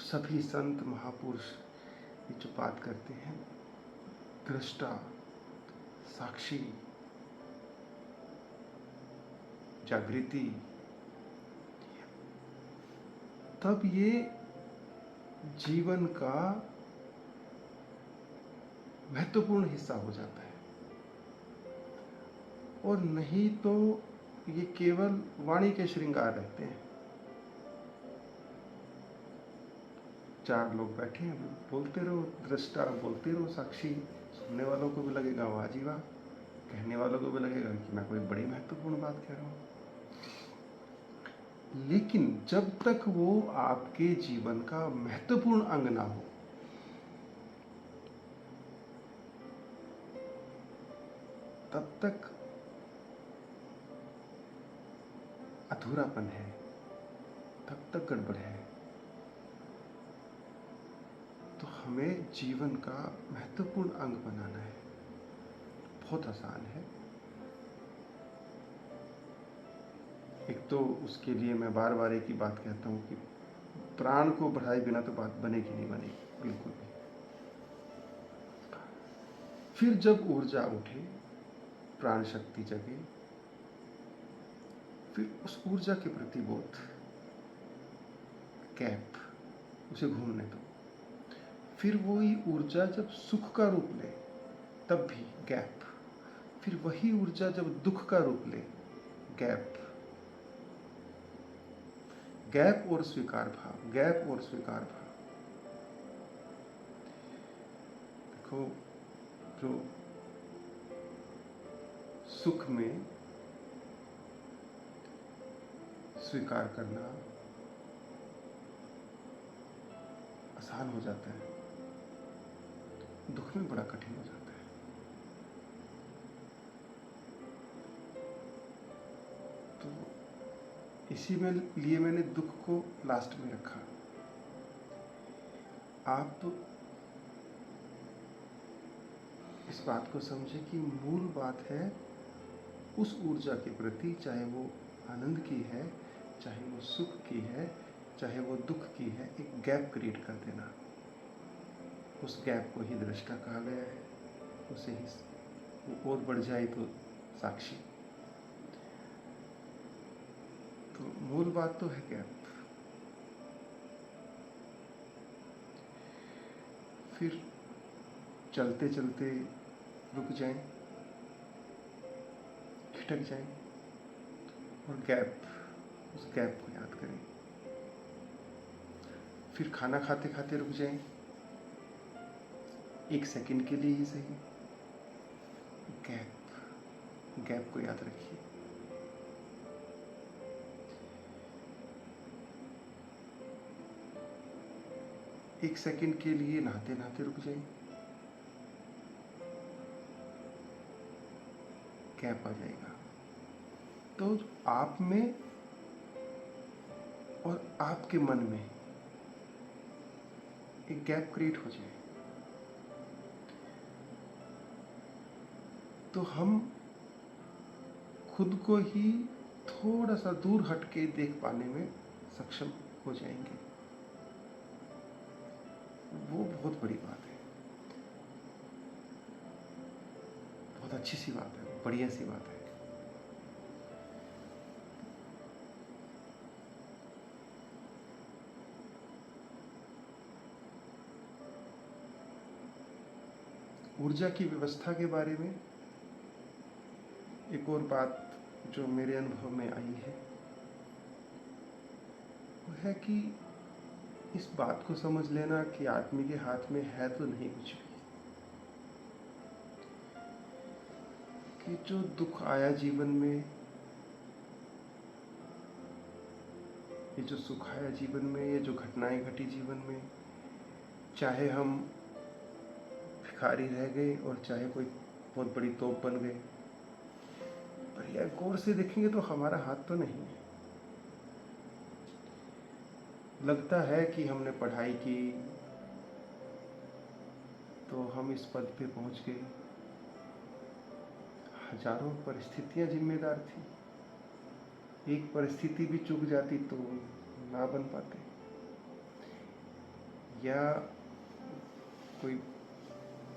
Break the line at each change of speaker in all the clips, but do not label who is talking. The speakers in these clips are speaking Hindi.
सभी संत महापुरुष ये जो बात करते हैं, दृष्टा, साक्षी, जागृति, तब ये जीवन का महत्वपूर्ण हिस्सा हो जाता है। और नहीं तो ये केवल वाणी के श्रृंगार रहते हैं। चार लोग बैठे हैं, बोलते रहो, दृष्टा बोलते रहो, साक्षी, सुनने वालों को भी लगेगा वाह जी वाह, कहने वालों को भी लगेगा कि मैं कोई बड़ी महत्वपूर्ण बात कह रहा हूं। लेकिन जब तक वो आपके जीवन का महत्वपूर्ण अंग ना हो, तब तक अधूरापन है, तब तक गड़बड़ है। तो हमें जीवन का महत्वपूर्ण अंग बनाना है। बहुत आसान है। एक तो उसके लिए मैं बार बार एक ही बात कहता हूँ कि प्राण को बढ़ाए बिना तो बात बनेगी नहीं, बनेगी बिल्कुल भी। फिर जब ऊर्जा उठे, प्राण शक्ति जगे, फिर उस ऊर्जा के प्रति बोध, गैप, उसे घूमने दो। फिर वही ऊर्जा जब सुख का रूप ले, तब भी गैप। फिर वही ऊर्जा जब दुख का रूप ले, गैप। गैप और स्वीकार भाव, गैप और स्वीकार भाव। देखो, जो सुख में स्वीकार करना आसान हो जाता है, दुख में बड़ा कठिन हो जाता है। तो इसी में लिए मैंने दुख को लास्ट में रखा। आप इस बात को समझे कि मूल बात है उस ऊर्जा के प्रति, चाहे वो आनंद की है, चाहे वो सुख की है, चाहे वो दुख की है, एक गैप क्रिएट कर देना। उस गैप को ही दृष्टा कहा गया है। उसे ही वो और बढ़ जाए तो साक्षी। तो मूल बात तो है गैप। फिर चलते चलते रुक जाएं, खिटक जाएं और गैप, उस गैप को याद करें। फिर खाना खाते खाते रुक जाएं, 1 सेकंड के लिए ही सही, गैप, गैप को याद रखिए। एक सेकंड के लिए नहाते नहाते रुक जाएं, गैप आ जाएगा। तो आप में और आपके मन में एक गैप क्रिएट हो जाए, तो हम खुद को ही थोड़ा सा दूर हटके देख पाने में सक्षम हो जाएंगे। वो बहुत बड़ी बात है, बहुत अच्छी सी बात है, बढ़िया सी बात है। ऊर्जा की व्यवस्था के बारे में एक और बात जो मेरे अनुभव में आई है, वो है कि इस बात को समझ लेना कि आदमी के हाथ में है तो नहीं कुछ भी। कि जो दुख आया जीवन में, ये जो सुख आया जीवन में, ये जो घटनाएं घटी जीवन में, चाहे हम भिखारी रह गए और चाहे कोई बहुत बड़ी तोप बन गए, पर यार गौर से देखेंगे तो हमारा हाथ तो नहीं है। लगता है कि हमने पढ़ाई की तो हम इस पद पे पहुंच गए, हजारों परिस्थितियां जिम्मेदार थी, एक परिस्थिति भी चूक जाती तो ना बन पाते। या कोई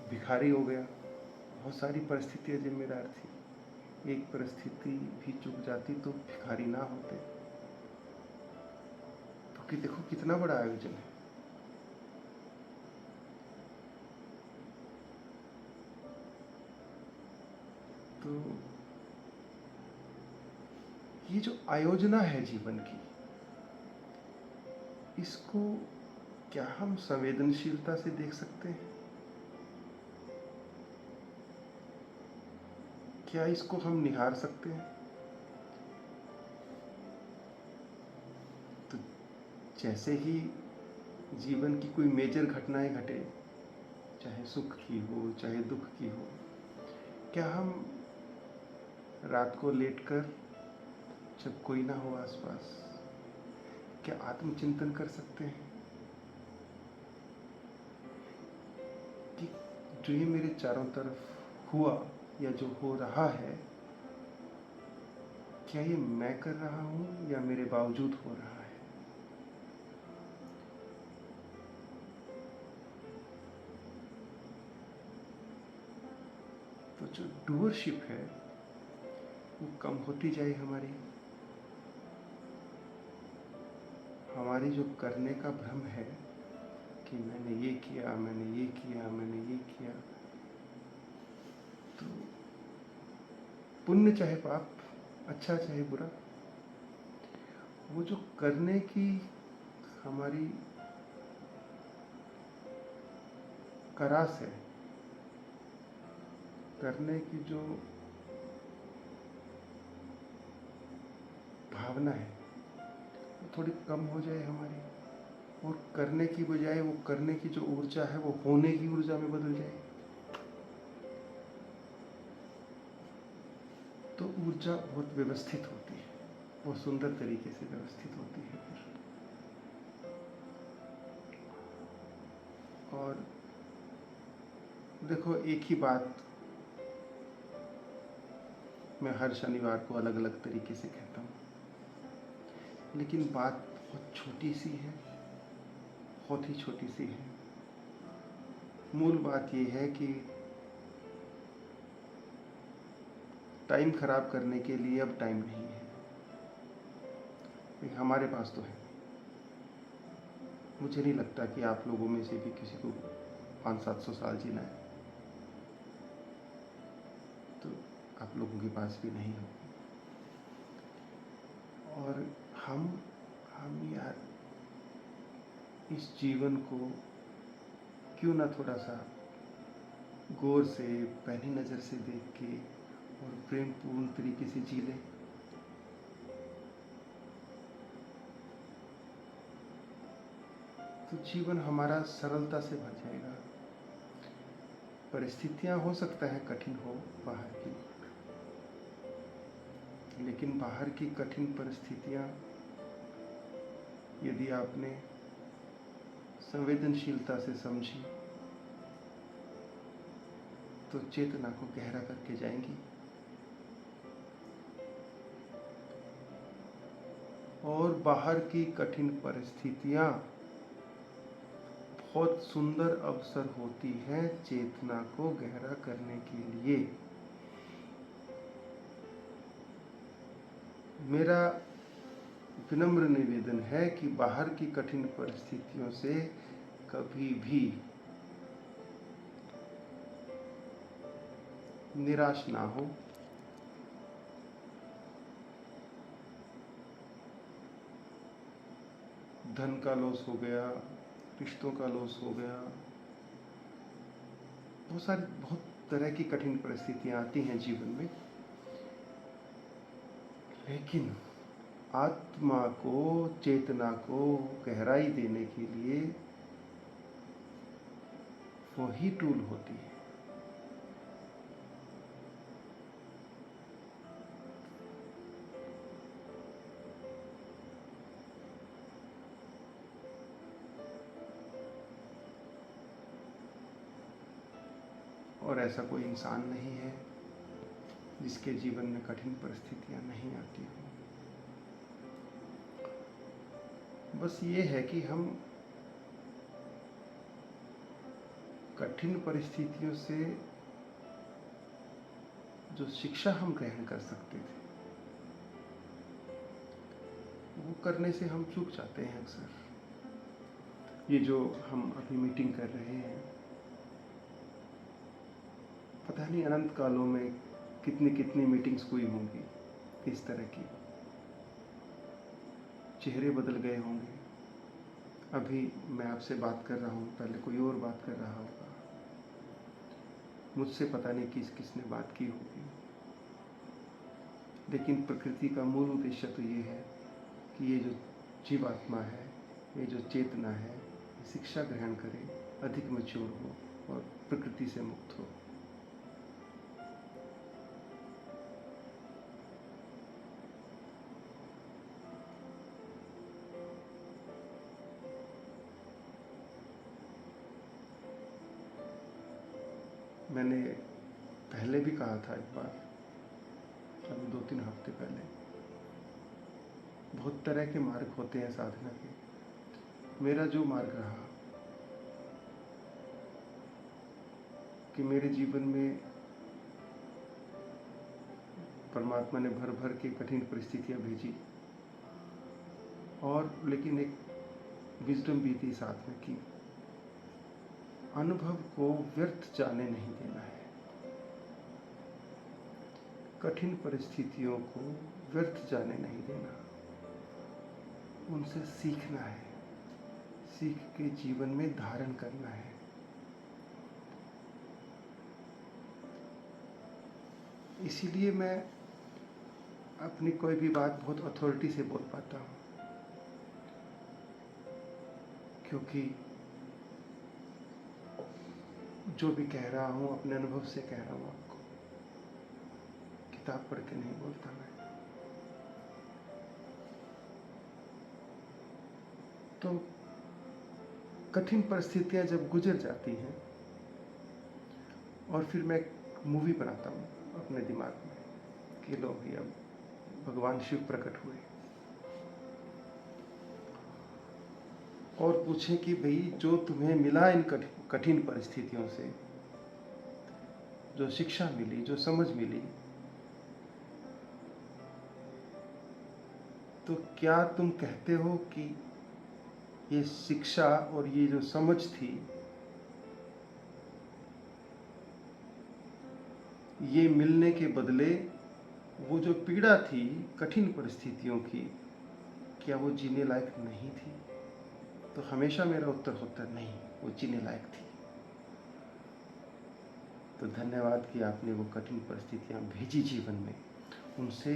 भिखारी हो गया। बहुत सारी परिस्थितियाँ जिम्मेदार थी। एक परिस्थिति भी चूक जाती तो भिखारी ना होते। तो कि देखो कितना बड़ा आयोजन है। तो ये जो आयोजना है जीवन की, इसको क्या हम संवेदनशीलता से देख सकते हैं? क्या इसको हम निहार सकते हैं? तो जैसे ही जीवन की कोई मेजर घटनाएं घटे, चाहे सुख की हो चाहे दुख की हो, क्या हम रात को लेटकर जब कोई ना हो आसपास, क्या आत्मचिंतन कर सकते हैं कि जो ये मेरे चारों तरफ हुआ या जो हो रहा है, क्या ये मैं कर रहा हूँ या मेरे बावजूद हो रहा है? तो जो डूअरशिप है वो कम होती जाए हमारी जो करने का भ्रम है कि मैंने ये किया, मैंने ये किया, मैंने ये किया। तो पुण्य चाहे पाप, अच्छा चाहे बुरा, वो जो करने की हमारी करास है, करने की जो भावना है, वो थोड़ी कम हो जाए हमारी, और करने की बजाय वो करने की जो ऊर्जा है वो होने की ऊर्जा में बदल जाए, तो ऊर्जा बहुत व्यवस्थित होती है, बहुत सुंदर तरीके से व्यवस्थित होती है फिर। और देखो, एक ही बात मैं हर शनिवार को अलग अलग तरीके से कहता हूँ, लेकिन बात बहुत छोटी सी है, बहुत ही छोटी सी है। मूल बात ये है कि टाइम खराब करने के लिए अब टाइम नहीं है। लेकिन हमारे पास तो है। मुझे नहीं लगता कि आप लोगों में से भी किसी को 500-700 साल जीना है, तो आप लोगों के पास भी नहीं हो। और हम यार इस जीवन को क्यों ना थोड़ा सा गौर से, पहली नज़र से देख के और प्रेमपूर्ण तरीके से जी लें। तो जीवन हमारा सरलता से भर जाएगा। परिस्थितियां हो सकता है कठिन हो बाहर की, लेकिन बाहर की कठिन परिस्थितियां यदि आपने संवेदनशीलता से समझी तो चेतना को गहरा करके जाएंगी। और बाहर की कठिन परिस्थितियां बहुत सुंदर अवसर होती है चेतना को गहरा करने के लिए। मेरा विनम्र निवेदन है कि बाहर की कठिन परिस्थितियों से कभी भी निराश ना हो। धन का लॉस हो गया, रिश्तों का लॉस हो गया, बहुत तरह की कठिन परिस्थितियां आती हैं जीवन में, लेकिन आत्मा को, चेतना को गहराई देने के लिए वही टूल होती है। और ऐसा कोई इंसान नहीं है जिसके जीवन में कठिन परिस्थितियां नहीं आती हों। बस ये है कि हम कठिन परिस्थितियों से जो शिक्षा हम ग्रहण कर सकते थे, वो करने से हम चूक जाते हैं अक्सर। ये जो हम अभी मीटिंग कर रहे हैं, पता नहीं अनंत कालों में कितनी कितनी मीटिंग्स हुई होंगी इस तरह की। चेहरे बदल गए होंगे। अभी मैं आपसे बात कर रहा हूँ, पहले कोई और बात कर रहा होगा। मुझसे पता नहीं किस किसने बात की होगी। लेकिन प्रकृति का मूल उद्देश्य तो ये है कि ये जो जीवात्मा है, ये जो चेतना है, शिक्षा ग्रहण करे, अधिक मैच्योर हो और प्रकृति से मुक्त हो। मैंने पहले भी कहा था एक बार, अभी 2-3 हफ्ते पहले, बहुत तरह के मार्ग होते हैं साधना के। मेरा जो मार्ग रहा कि मेरे जीवन में परमात्मा ने भर भर के कठिन परिस्थितियां भेजी, और लेकिन एक विजडम भी थी साथ में कि अनुभव को व्यर्थ जाने नहीं देना है। कठिन परिस्थितियों को व्यर्थ जाने नहीं देना, उनसे सीखना है, सीख के जीवन में धारण करना है। इसीलिए मैं अपनी कोई भी बात बहुत अथॉरिटी से बोल पाता हूँ, क्योंकि जो भी कह रहा हूँ अपने अनुभव से कह रहा हूँ आपको, किताब पढ़ के नहीं बोलता मैं। तो कठिन परिस्थितियां जब गुजर जाती हैं, और फिर मैं एक मूवी बनाता हूँ अपने दिमाग में कि लो भी अब भगवान शिव प्रकट हुए और पूछे कि भाई जो तुम्हें मिला इन कठिन परिस्थितियों से, जो शिक्षा मिली, जो समझ मिली, तो क्या तुम कहते हो कि ये शिक्षा और ये जो समझ थी, ये मिलने के बदले वो जो पीड़ा थी कठिन परिस्थितियों की, क्या वो जीने लायक नहीं थी? तो हमेशा मेरा उत्तर होता नहीं, वो जीने लायक थी। तो धन्यवाद कि आपने वो कठिन परिस्थितियां भेजी जीवन में, उनसे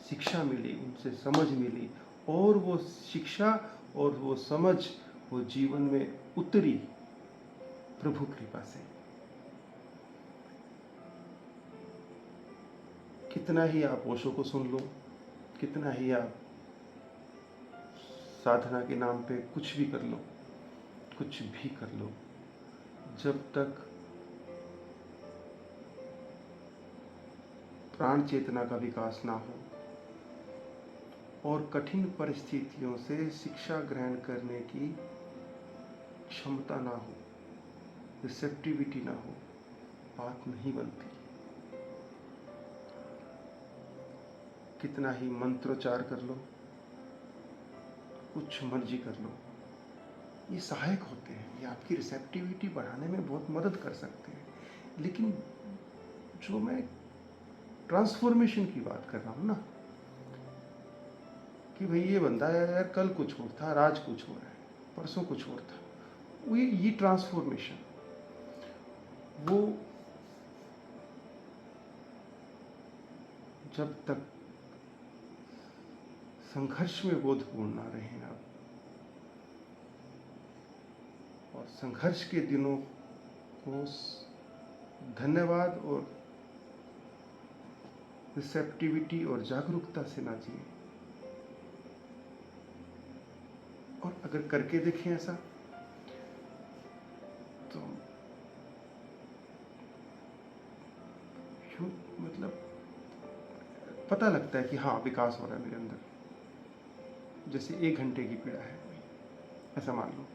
शिक्षा मिली, उनसे समझ मिली, और वो शिक्षा और वो समझ वो जीवन में उतरी प्रभु कृपा से। कितना ही आप ओशो को सुन लो, कितना ही आप साधना के नाम पे कुछ भी कर लो, कुछ भी कर लो, जब तक प्राण चेतना का विकास ना हो और कठिन परिस्थितियों से शिक्षा ग्रहण करने की क्षमता ना हो, रिसेप्टिविटी ना हो, बात नहीं बनती। कितना ही मंत्रोच्चार कर लो, कुछ मर्जी कर लो, ये सहायक होते हैं, ये आपकी रिसेप्टिविटी बढ़ाने में बहुत मदद कर सकते हैं। लेकिन जो मैं ट्रांसफॉर्मेशन की बात कर रहा हूँ ना, कि भाई ये बंदा है यार, कल कुछ और था, आज कुछ और है, परसों कुछ और था, वो ये ट्रांसफॉर्मेशन, वो जब तक संघर्ष में बोधपूर्ण ना रहे आप, और संघर्ष के दिनों को धन्यवाद और रिसेप्टिविटी और जागरूकता से ना जिए। और अगर करके देखें ऐसा, तो मतलब पता लगता है कि हाँ, विकास हो रहा है मेरे अंदर। जैसे 1 घंटे की पीड़ा है, ऐसा मान लो,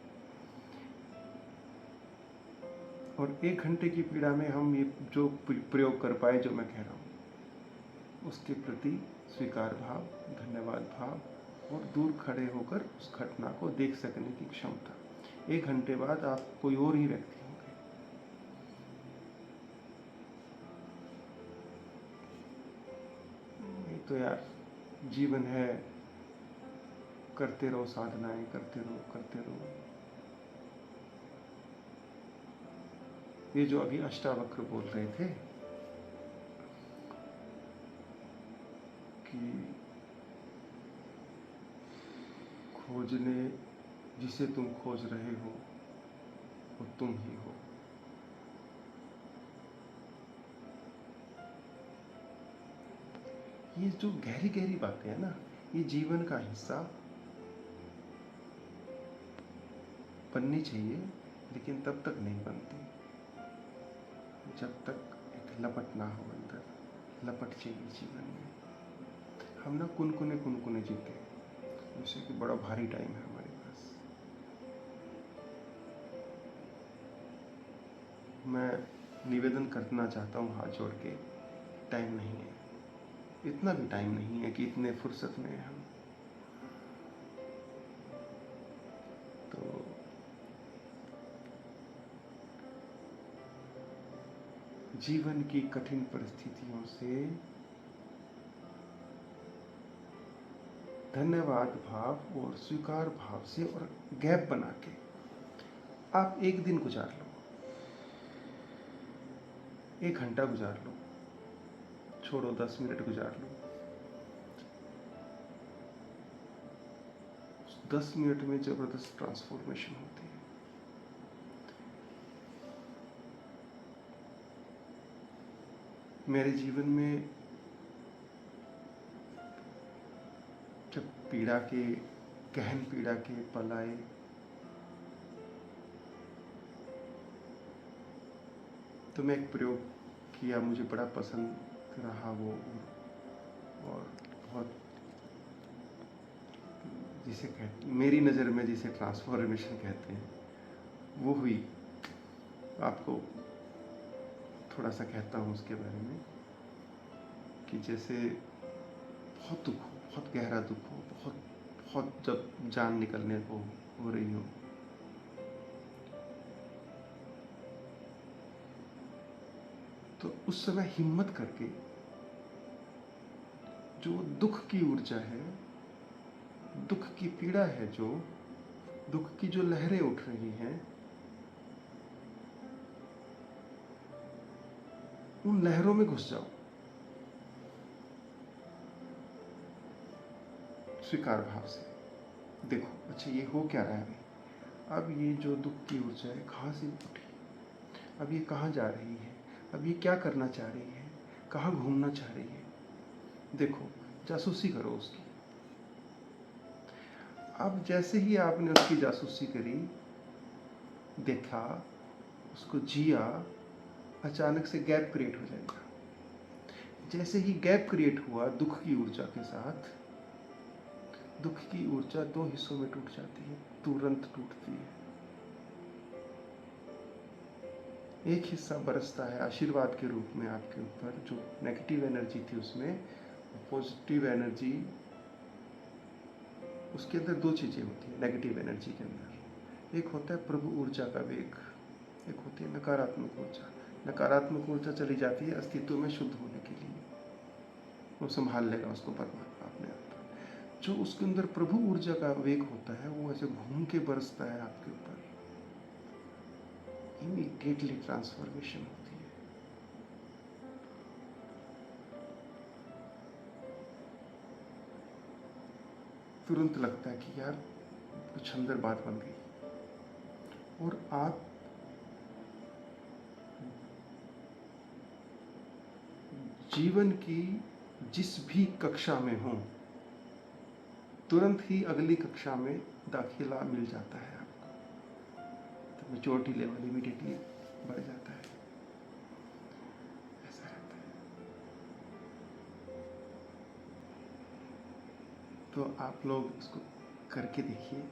और 1 घंटे की पीड़ा में हम ये जो प्रयोग कर पाए, जो मैं कह रहा हूँ, उसके प्रति स्वीकार भाव, धन्यवाद भाव और दूर खड़े होकर उस घटना को देख सकने की क्षमता। 1 घंटे बाद आप कोई और ही व्यक्ति होंगे। नहीं तो यार, जीवन है, करते रहो साधनाएं, करते रहो करते रहो। ये जो अभी अष्टावक्र बोल रहे थे कि खोजने, जिसे तुम खोज रहे हो वो तुम ही हो। ये जो गहरी गहरी बातें हैं ना, ये जीवन का हिस्सा बननी चाहिए, लेकिन तब तक नहीं बनती जब तक एक लपट ना हो अंदर। लपट चाहिए जीवन में। हम ना कुनकुने जीते, जैसे कि बड़ा भारी टाइम है हमारे पास। मैं निवेदन करना चाहता हूँ हाथ जोड़ के, टाइम नहीं है, इतना भी टाइम नहीं है कि इतने फुर्सत में हैं हम। तो जीवन की कठिन परिस्थितियों से धन्यवाद भाव और स्वीकार भाव से और गैप बना के आप 1 दिन गुजार लो, 1 घंटा गुजार लो, छोड़ो 10 मिनट गुजार लो। 10 मिनट में जबरदस्त ट्रांसफॉर्मेशन होती है। मेरे जीवन में जब गहन पीड़ा के पल आए, तो मैं एक प्रयोग किया, मुझे बड़ा पसंद रहा वो, और बहुत, जिसे कहते, मेरी नज़र में जिसे ट्रांसफॉर्मेशन कहते हैं, वो हुई। आपको थोड़ा सा कहता हूँ उसके बारे में, कि जैसे बहुत दुख हो, बहुत गहरा दुख हो, बहुत बहुत जब जान निकलने को हो रही हो, तो उस समय हिम्मत करके जो दुख की ऊर्जा है, दुख की पीड़ा है, जो दुख की जो लहरें उठ रही हैं, उन लहरों में घुस जाओ, स्वीकार भाव से। देखो, अच्छा ये हो क्या रहा है अब ये जो दुख की ऊर्जा है कहाँ से उठी, अब ये कहाँ जा रही है, अब ये क्या करना चाह रही है, कहाँ घूमना चाह रही है। देखो, जासूसी करो उसकी। अब जैसे ही आपने उसकी जासूसी करी, देखा, उसको जिया, अचानक से गैप क्रिएट हो जाएगा। जैसे ही गैप क्रिएट हुआ दुख की ऊर्जा के साथ, दुख की ऊर्जा 2 हिस्सों में टूट जाती है, तुरंत टूटती है। एक हिस्सा बरसता है आशीर्वाद के रूप में आपके ऊपर, जो नेगेटिव एनर्जी थी उसमें पॉजिटिव एनर्जी। उसके अंदर 2 चीज़ें होती हैं नेगेटिव एनर्जी के अंदर। एक होता है प्रभु ऊर्जा का वेग, एक होती है नकारात्मक ऊर्जा। नकारात्मक ऊर्जा चली जाती है अस्तित्व में शुद्ध होने के लिए, वो संभाल लेगा उसको परमात्मा अपने आप। जो उसके अंदर प्रभु ऊर्जा का वेग होता है, वो ऐसे घूम के बरसता है आपके ऊपर, इमीडिएटली ट्रांसफॉर्मेशन होती है। तुरंत लगता है कि यार कुछ अंदर बात बन गई, और आप जीवन की जिस भी कक्षा में हो, तुरंत ही अगली कक्षा में दाखिला मिल जाता है आपको, तो मैच्योरिटी लेवल इमीडिएटली बढ़ जाता है। ऐसा रहता है। तो आप लोग इसको करके देखिए।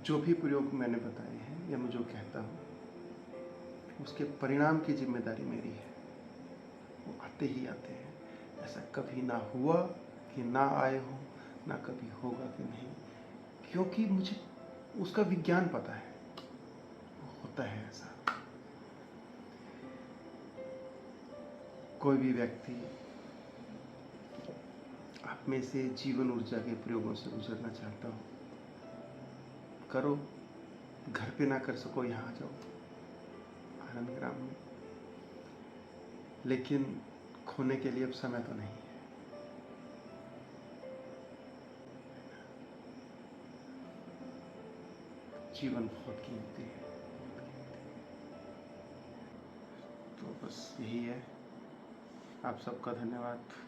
जो भी प्रयोग मैंने बताए हैं या मैं जो कहता हूँ उसके परिणाम की जिम्मेदारी मेरी है। वो आते ही आते हैं। ऐसा कभी ना हुआ कि ना आए हो, ना कभी होगा कि नहीं, क्योंकि मुझे उसका विज्ञान पता है। होता है ऐसा। कोई भी व्यक्ति आप में से जीवन ऊर्जा के प्रयोगों से गुजरना चाहता हो, करो। घर पे ना कर सको, यहाँ आ जाओ आनंद ग्राम में। लेकिन खोने के लिए अब समय तो नहीं है। जीवन बहुत कीमती है। तो बस यही है। आप सबका धन्यवाद।